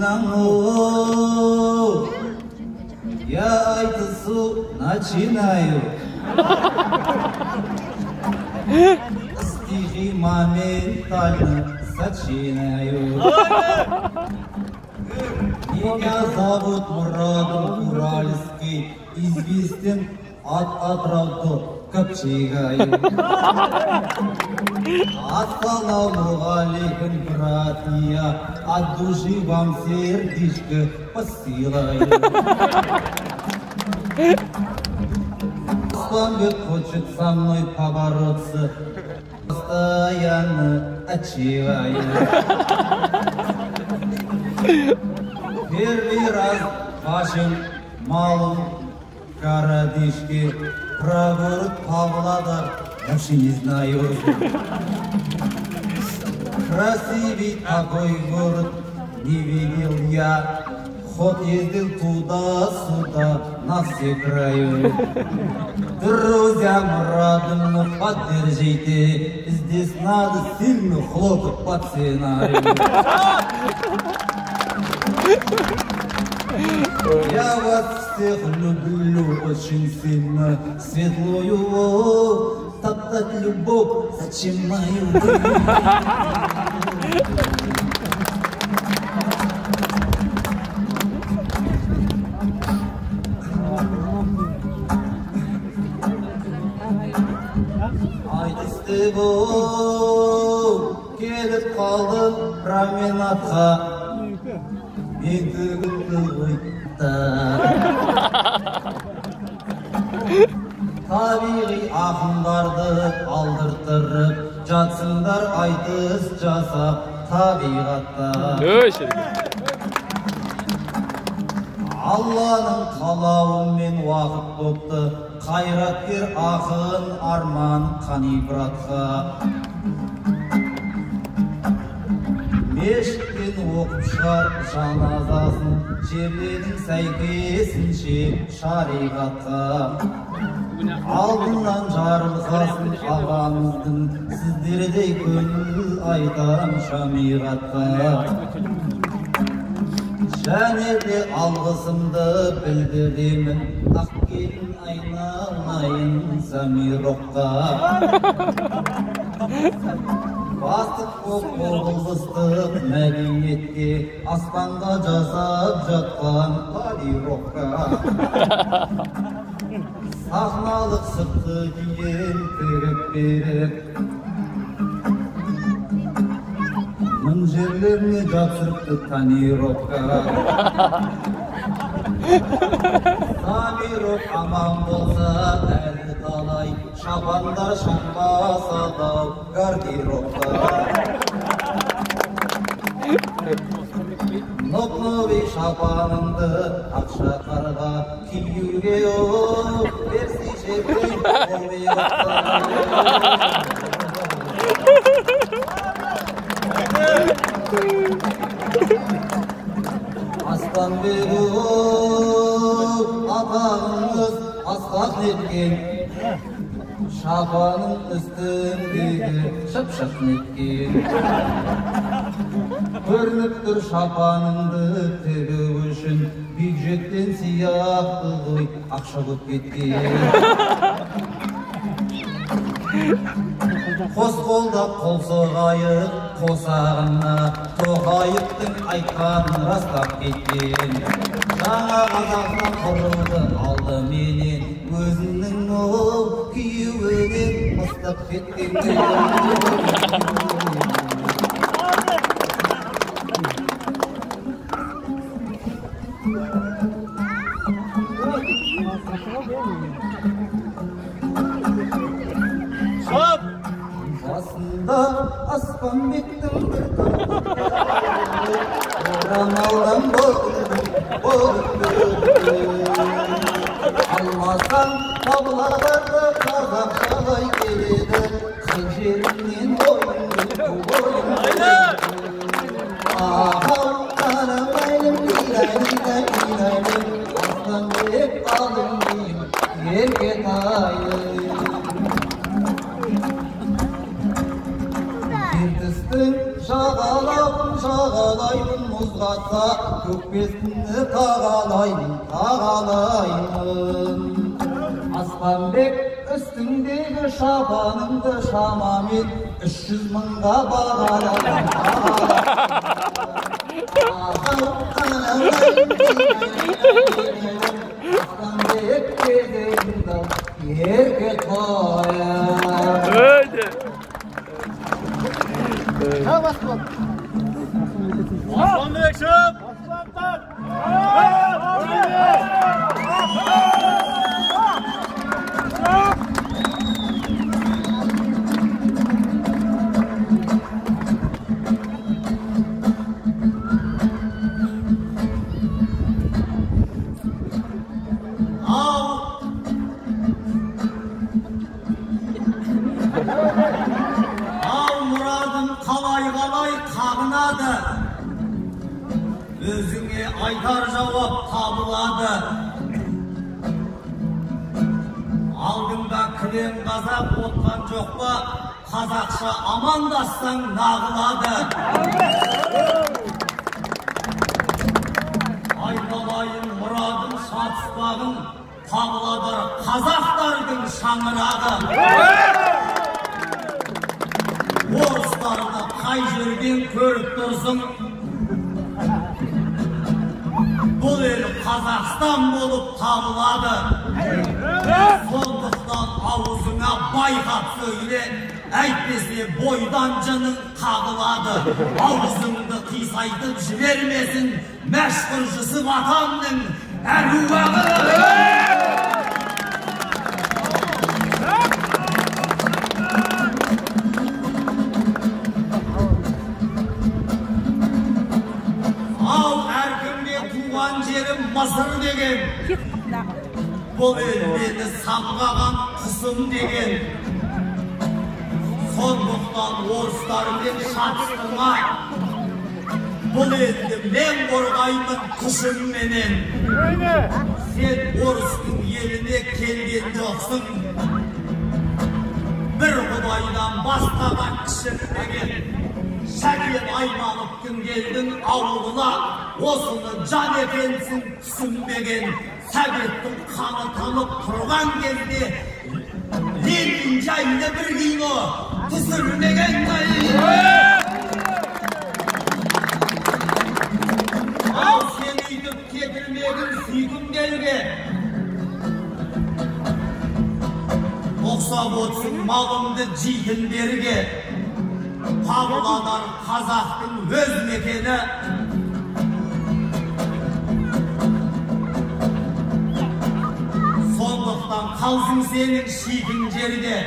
начинаю, я айтысу начинаю. Стихи моментально сочиняю. Меня зовут Мурадов Уральский, известен от Атравду Копчегаю. Ассаламу алейкум, братья, от души вам сердечко посылаю. Аспангет хочет со мной побороться, постоянно отчаиваю. Первый раз вашим малым городишке про город Павлодар вообще не знаю. Красивый такой город не видел я, ход ездил туда-сюда на все краю. Друзьям родным поддержите, здесь надо сильно хлопать по сценарию. Я вас всех люблю очень сильно, светлую топтать любовь, зачем мою? Айтысты бұл келіп қалдым променадқа, мен түгілді ойта. Табиғи ақындарды алдыртырып, жатсыңдар айтыс жасап табиғатта. Алланың қалауымен уақыт бопты, қайраткер ақын арман қанибратқа. Мешіттен оқып шығар жаназасын, жерлердің сәйкесінше шариғатқа. Алдынан жарылқасын ағамыздың, сіздердей көңіл айтам шамиғатқа. Және де алғысымды білдіремін, ақ келін айналайын Самироққа. Бастық боп облыстық мәдениетке, аспанға жасап жатқан Палироққа. Сахналық сыртқы киген тігіп беріп, мың жерлеріне жапсырыпты Тонировка. Самиров аман болса әлі талай, шапандар шықпаса дау гардеробқа. Нұп-нұви шапаныңды ақша қарға киюге оқ, берсей жерден қолбей оқта. Аспанбегі атағыңыз асқақ неткен, шапаның үстіндегі шып-шып неткен. Көрініп тұр шапаныңды тігу үшін, бюджеттен сияқты ғой ақша көп кеткен. Қос қолдап қол соғайық қосағына, Тоқаевтың айтқанын растап кеткен. Жаңа қазақтан құрылды алды менен, өзінің ол күйеуінен мыстап кеткен. Басында аспан беттің бір таңы, орамалдан болды. Алмасаң Павлодарды қазақшалай келеді, қай жеріңнен бойың. Ағау қарамайым, илайлым, аспан бет алым дейім, ерке тайым. Şağalayın, şağalayın muzgatsa, kökbesini tağalayın. Aslanbek üstündeki şabanımda şamamin 300 mınga bağalayın. Aslanbek gezeyinde yerge koyar. Öyle. Aslanbek şıp! Özüne aytar cevap tabıladı. Aldığında kılın kazak otkan çokpa, Kazakça amandassan nağıladı. Aytalayın muradın şatspağın, tabıladır Kazaklardın şanırağı. Oruslarını kay жерден көріп тұрсың. Бұл ел Қазақстан болып табылады. Сондықтан аузыңа байғат сөйле, әйтпесе бойдан жының қағылады. Аузыңды қисайтып жібермесін мәшһүр Жүсіп атамның әруағы. Mısır деген, бұл ел мені самғаған құсым деген. Сондықтан орыстармен шатыстырма, бұл елді мен қорғаймын күшімменен. Сен орыстың еліне келген жоқсың, бір құдайдан басқаға кішірмеген. Шәкен Аймановтың елдің ауылына осыны жан екенсің түсінбеген. Советтің қаны танып тұрған кезде Ленин жайында бір кино түсірмеген. Ал сен үйтіп кетірмегін сүйгім келге. Оқсап отсың малымды жейтіндерге. Павлодар қазақтың өз мекені. Сондықтан қалсың сенің шикін жерде.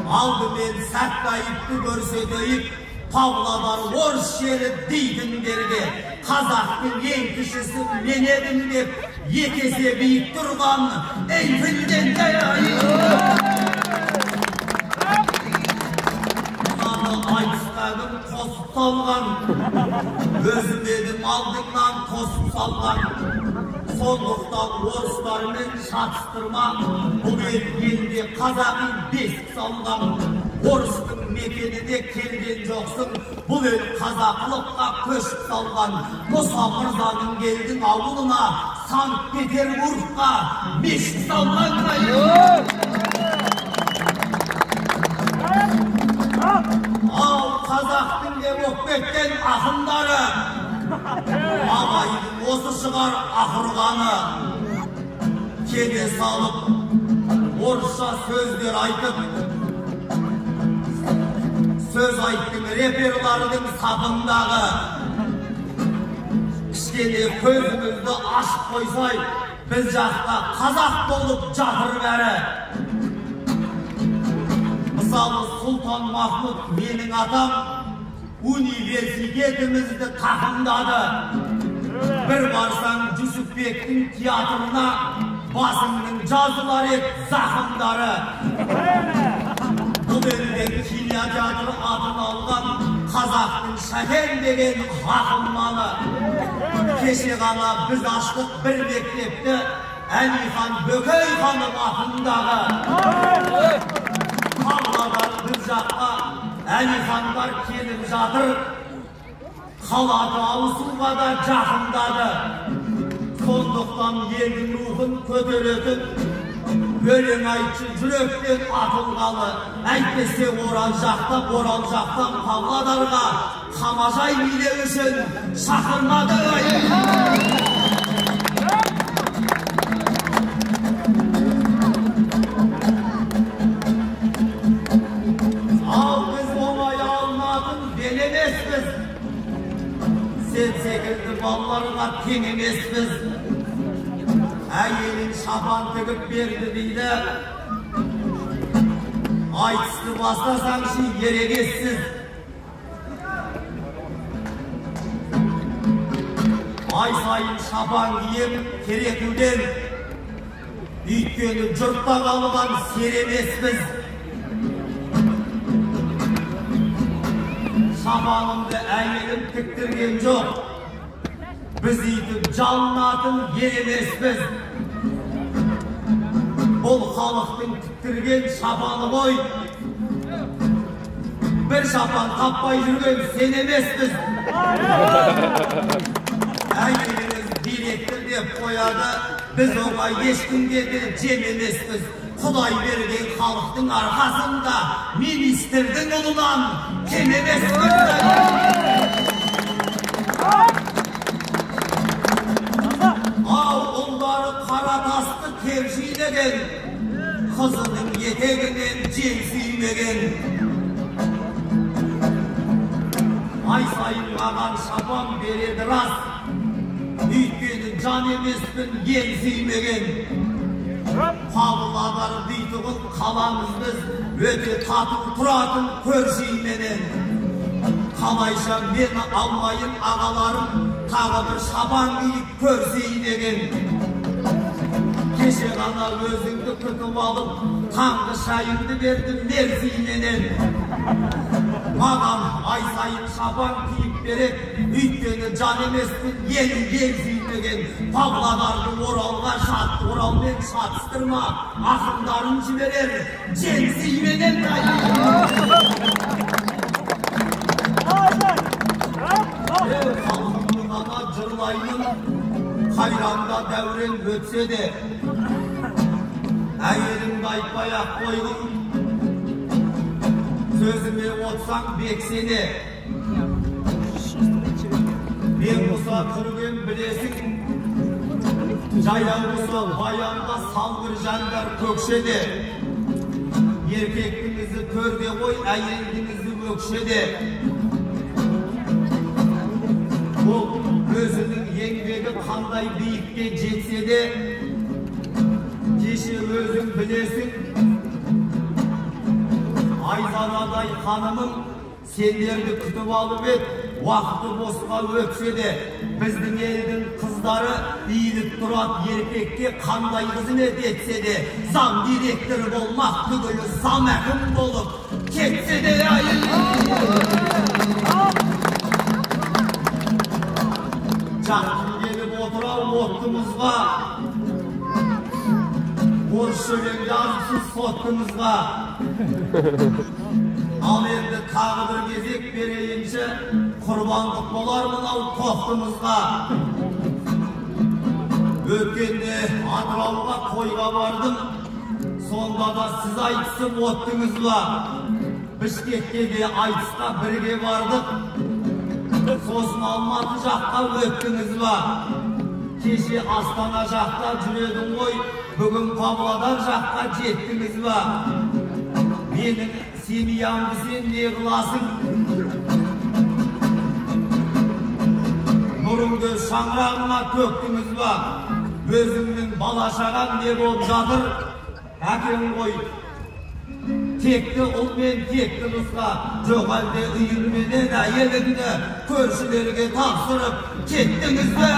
Алдымен Сәтбаевты көрсетейік, Павлодар орыс жері дейтіндерге. Қазақтың ең кішісі мен едім деп, екі есе биік тұрған Эйфелден таяйын. Айтыстағым қосып салған, өзім едім алдыңнан қосып салған. Сондықтан орыстармен шатыстырма, бұл елде қазақи бесік салған. Орыстың мекеніне келген жоқсың, бұл ел қазақылыққа көшіп салған. Мұса мырзаның келдің ауылына, Санкт-Петербургқа мешіт салған. Ал қазақтың деп өкпеттен ақындары, Абайдың осы шығар ақырғаны. Кене салып, орысша сөздер айтып, сөз айттың реперлардың сапындағы. Кішкене көзімізді ашып қойсай, біз жақта қазақ болып жатыр бәрі. Мысалы, Сұлтан Махмұт менің атам университетімізді тақымдады. Бір барсаң Жүсіпбектің театрына басыңның жазылар ек зақымдары. Бұл елден кинотеатр атын алған қазақтың Шәкен деген ақылманы. Кеше ғана біз аштық бір мектепті Әлихан Бөкейханов атындағы. Павлодар бір жаққа, Әлихандар келіп жатыр, қалады ауысуға да жақындады. Сондықтан елдің рухын көтеретін өлең айтшы жүректен атылғалы. Әйтпесе Орал жақтан Павлодарға қамажай билеу үшін шақырмады. Sen секілді балаларға тең емеспіз. Әйелін шапан тігіп берді дейді. Айтысты бастасаңшы ерегессіз. Ай сайын шапан кием керекуден. Үйткені жұртта қалған серемеспіз. Шапанымды әйелім тіктірген жоқ. Біз үйтіп жалынатын ел емеспіз. Бұл халықтың тіктірген шапаны ғой. Бір шапан таппай жүрген сен емеспіз. Әйеліміз директор деп қояды. Біз оңай ешкімге де жем емеспіз. Құдай берген халықтың арқасында министрдің ұлынан кем емеспіз. Ал ұлдары қара тасты тержилеген, қызының етегінен жел сүймеген. Ай сайын маған шапан береді рас, үйткені жан емеспін ел сүймеген. Павлодар дейтұғын қаламыз біз, өте татып тұратын көршейменен. Қалайша мен алмайын ағаларым, тағы бір шапан киіп көрсейін деген. Кеше ғана өзіңді күтіп алып, таңғы шайыңды бердім мерзейменен. Маған ай сайын шапан киіп берет, үйткені жан емеспін ел сүймеген. Павлодарды Оралға Оралмен шатыстырма, ақындарын жіберер жел сүймеген. Халқымды ғана жырлаймын, қайранда дәурен өтсе де, әйелімді айтпай-ақ қойғым, сөзіме отсаң бексене. Мен құса түрген білесің, жаяу құса баянда салғыр жандар көкшеде. Еркектіңізі төрде қой, әйелдіңізі өкшеде. Бұл өзінің еңбегі қандай биікке жетсе де, кеше өзің білесің, Айзарадай ханымым сендерді күтіп алып ет, уақыты босқа өтсе де, біздің елдің қыздары иіліп тұрат еркекке қандай қызмет етсе де, заң директоры болмақ түгілі зам әкім болып кетсе де жақын келіп отырау оттымызға, орыс өлең жазыпсыз соттымызға. Ал енді тағы бір кезек берейінші, құрбандық болар мынау тоқтымызға. Өткенде Атырауға тойға бардым, сонда да сіз айтысып оттыңыз ба? Бішкекке де айтысқа бірге бардық, сосын Алматы жаққа өттіңіз ба? Кеше Астана жақта жүредің ғой, бүгін Павлодар жаққа жеттіңіз ба? Менің семьямды сен не қыласың? Нұрыңды шаңырағына төктіңіз ба? Өзіңнің бала-шағаң не болып жатыр? Әкең ғой. Текті ұл мен текті қызға, жоқ әлде үйірменен әйеліңді көршілерге тапсырып кеттіңіз бе?